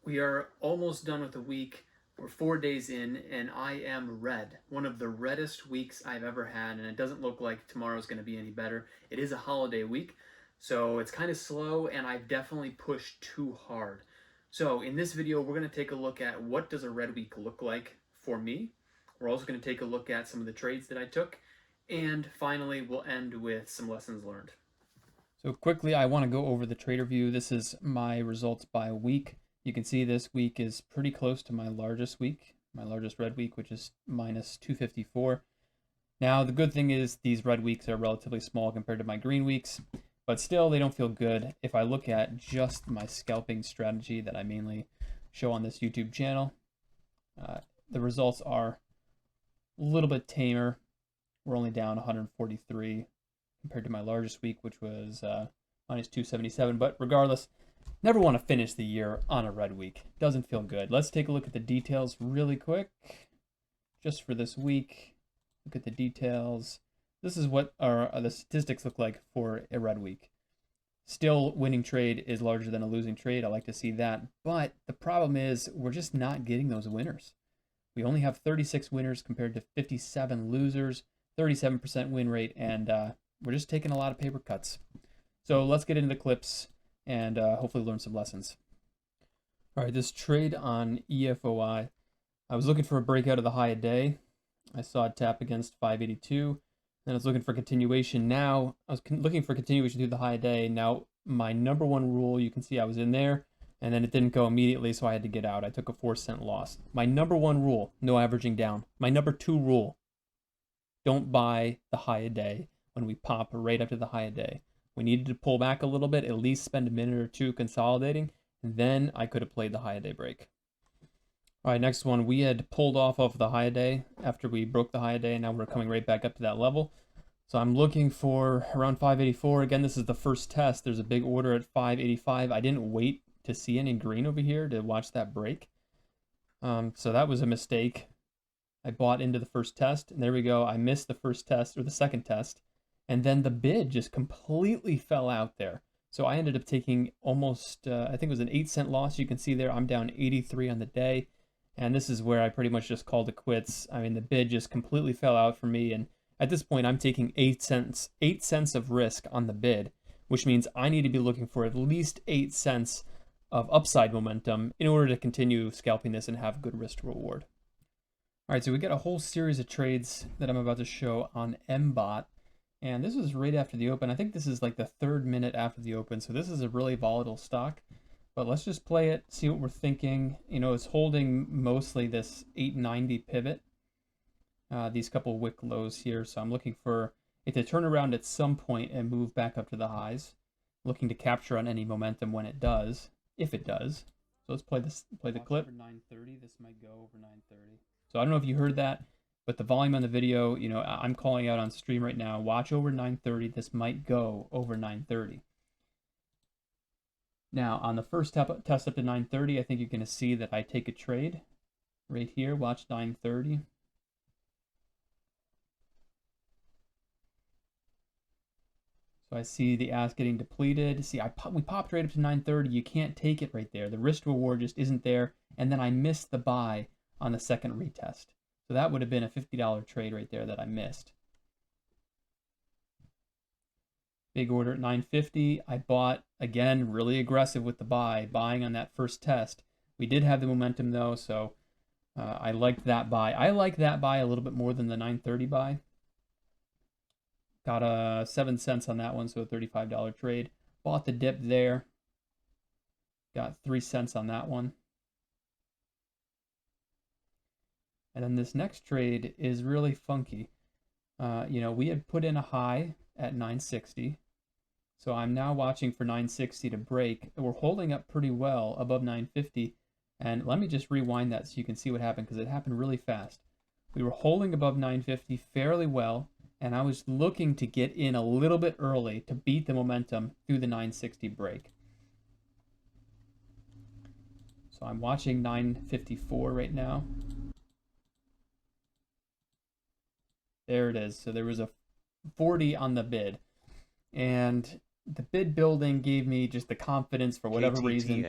We are almost done with the week. We're 4 days in, and I am red. One of the reddest weeks I've ever had, and it doesn't look like tomorrow's going to be any better. It is a holiday week, so it's kind of slow, and I've definitely pushed too hard. So in this video, we're going to take a look at what does a red week look like for me. We're also going to take a look at some of the trades that I took, and finally, we'll end with some lessons learned. So quickly, I want to go over the trader view. This is my results by week. You can see this week is pretty close to my largest week, my largest red week, which is minus 254. Now, the good thing is these red weeks are relatively small compared to my green weeks, but still they don't feel good. If I look at just my scalping strategy that I mainly show on this YouTube channel, the results are a little bit tamer. We're only down 143 compared to my largest week, which was minus 277. But regardless, never want to finish the year on a red week. Doesn't feel good. Let's take a look at the details really quick. Just for this week, look at the details. This is what the statistics look like for a red week. Still, winning trade is larger than a losing trade. I like to see that. But the problem is we're just not getting those winners. We only have 36 winners compared to 57 losers, 37% win rate, and we're just taking a lot of paper cuts. So let's get into the clips and hopefully learn some lessons. All right, this trade on EFOI. I was looking for a breakout of the high a day. I saw it tap against 582. Then I was looking for continuation. Now I was looking for continuation through the high a day. Now my number one rule, you can see I was in there, and then it didn't go immediately, so I had to get out. I took a 4-cent loss. My number one rule, no averaging down. My number two rule, don't buy the high a day when we pop right up to the high a day. We needed to pull back a little bit, at least spend a minute or two consolidating, and then I could have played the high a day break. All right, next one. We had pulled off of the high a day after we broke the high a day, and now we're coming right back up to that level. So I'm looking for around 584. Again, this is the first test. There's a big order at 585. I didn't wait to see any green over here to watch that break. So that was a mistake. I bought into the first test, and there we go. I missed the first test, or the second test, and then the bid just completely fell out there. So I ended up taking almost, I think it was an 8-cent loss. You can see there I'm down 83 on the day, and this is where I pretty much just called it quits. I mean, the bid just completely fell out for me, and at this point I'm taking 8 cents of risk on the bid, which means I need to be looking for at least 8 cents of upside momentum in order to continue scalping this and have good risk to reward. All right, so we got a whole series of trades that I'm about to show on MBOT, and this is right after the open. I think this is like the 3rd minute after the open, so this is a really volatile stock. But let's just play it, see what we're thinking. You know, it's holding mostly this 890 pivot, these couple wick lows here. So I'm looking for it to turn around at some point and move back up to the highs. Looking to capture on any momentum when it does, if it does. So let's play the clip. Over 930, this might go over 930. So I don't know if you heard that, but the volume on the video, you know, I'm calling out on stream right now. Watch over 930. This might go over 930. Now, on the first test up to 930, I think you're going to see that I take a trade right here. Watch 930. So I see the ask getting depleted. See, we popped right up to 930. You can't take it right there. The risk reward just isn't there. And then I missed the buy on the second retest. So that would have been a $50 trade right there that I missed. Big order at 950. I bought, again, really aggressive with the buy, buying on that first test. We did have the momentum though, so I liked that buy. I like that buy a little bit more than the 930 buy. Got 7 cents on that one, so a $35 trade. Bought the dip there. Got 3 cents on that one. And then this next trade is really funky. You know, we had put in a high at 960. So I'm now watching for 960 to break. We're holding up pretty well above 950. And let me just rewind that so you can see what happened, because it happened really fast. We were holding above 950 fairly well, and I was looking to get in a little bit early to beat the momentum through the 960 break. So I'm watching 954 right now. There it is. So there was a 40 on the bid. And the bid building gave me just the confidence for whatever reason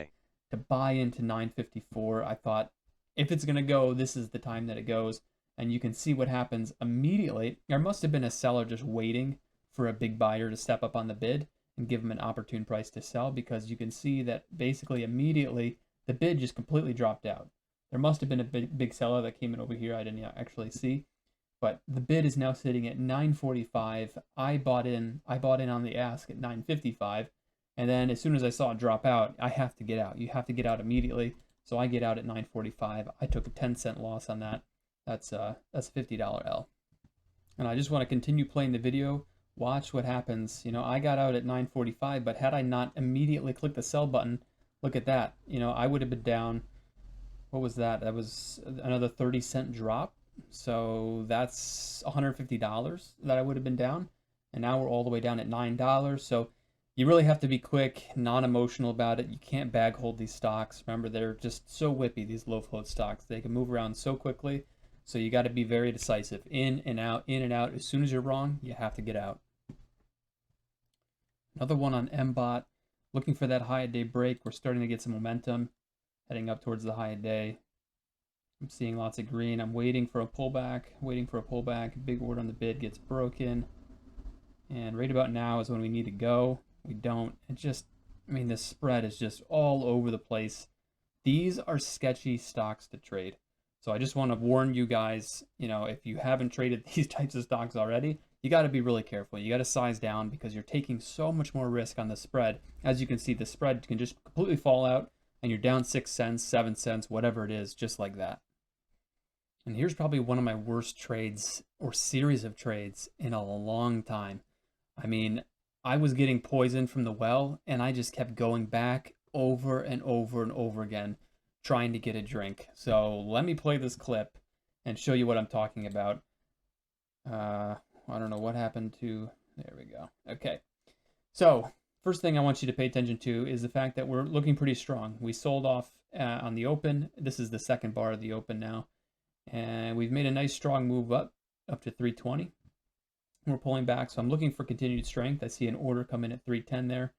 to buy into 954. I thought, if it's going to go, this is the time that it goes. And you can see what happens immediately. There must have been a seller just waiting for a big buyer to step up on the bid and give them an opportune price to sell, because you can see that basically immediately the bid just completely dropped out. There must have been a big seller that came in over here I didn't actually see, but the bid is now sitting at 945. I bought in on the ask at 955, and then as soon as I saw it drop out, I have to get out. You have to get out immediately. So I get out at 945. I took a 10-cent loss on that. That's a $50 L. And I just want to continue playing the video. Watch what happens. You know, I got out at 945, but had I not immediately clicked the sell button, look at that. You know, I would have been down. What was that? That was another 30-cent drop. So that's $150 that I would have been down. And now we're all the way down at $9. So you really have to be quick, non-emotional about it. You can't bag hold these stocks. Remember, they're just so whippy, these low float stocks. They can move around so quickly. So you got to be very decisive. In and out, in and out. As soon as you're wrong, you have to get out. Another one on MBOT. Looking for that high day break. We're starting to get some momentum. Heading up towards the high day. I'm seeing lots of green. I'm waiting for a pullback. Big order on the bid gets broken. And right about now is when we need to go. We don't. It just, I mean, the spread is just all over the place. These are sketchy stocks to trade. So I just want to warn you guys, you know, if you haven't traded these types of stocks already, you got to be really careful. You got to size down, because you're taking so much more risk on the spread. As you can see, the spread can just completely fall out and you're down 6 cents, 7 cents, whatever it is, just like that. And here's probably one of my worst trades or series of trades in a long time. I mean, I was getting poisoned from the well, and I just kept going back over and over and over again, trying to get a drink. So let me play this clip and show you what I'm talking about. I don't know what happened to, there we go. Okay. So first thing I want you to pay attention to is the fact that we're looking pretty strong. We sold off on the open. This is the second bar of the open now. And we've made a nice strong move up to 320. We're pulling back, so I'm looking for continued strength. I see an order come in at 310 there.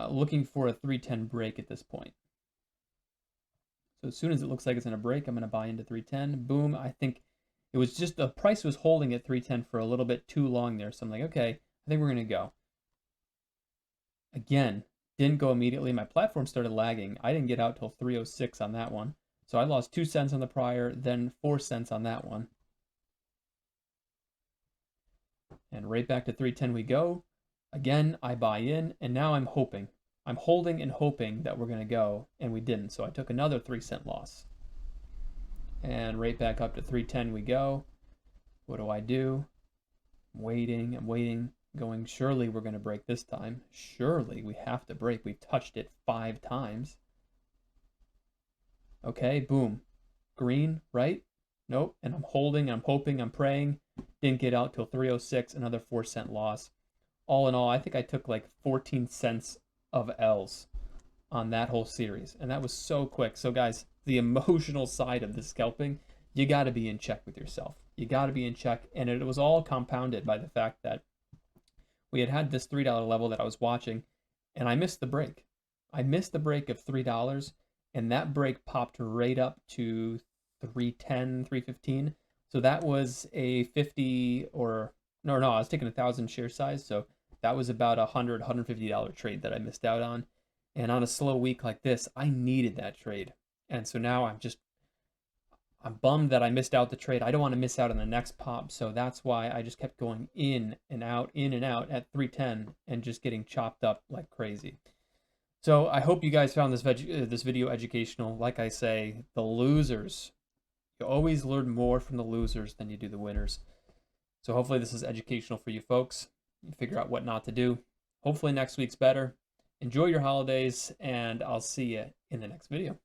Looking for a 310 break at this point. So as soon as it looks like it's going to break, I'm going to buy into 310. Boom. I think it was just the price was holding at 310 for a little bit too long there. So I'm like, okay, I think we're going to go. Again, didn't go immediately. My platform started lagging. I didn't get out till 306 on that one. So I lost 2 cents on the prior, then 4 cents on that one. And right back to 310 we go. Again, I buy in, and now I'm hoping. I'm holding and hoping that we're going to go, and we didn't. So I took another 3-cent loss. And right back up to 310 we go. What do? I'm waiting, going, surely we're going to break this time. Surely we have to break. We've touched it 5 times. Okay, boom. Green, right? Nope. And I'm holding, I'm hoping, I'm praying. Didn't get out till 306, another 4-cent loss. All in all, I think I took like 14 cents of L's on that whole series. And that was so quick. So guys, the emotional side of the scalping, you got to be in check with yourself. You got to be in check. And it was all compounded by the fact that we had this $3 level that I was watching, and I missed the break. I missed the break of $3, and that break popped right up to 310, 315. So that was a 50 or no, I was taking 1,000 share size. So that was about $100, $150 trade that I missed out on. And on a slow week like this, I needed that trade. And so now I'm bummed that I missed out the trade. I don't want to miss out on the next pop. So that's why I just kept going in and out at 310 and just getting chopped up like crazy. So I hope you guys found this video educational. Like I say, the losers, you always learn more from the losers than you do the winners. So hopefully this is educational for you folks. You figure out what not to do. Hopefully next week's better. Enjoy your holidays, and I'll see you in the next video.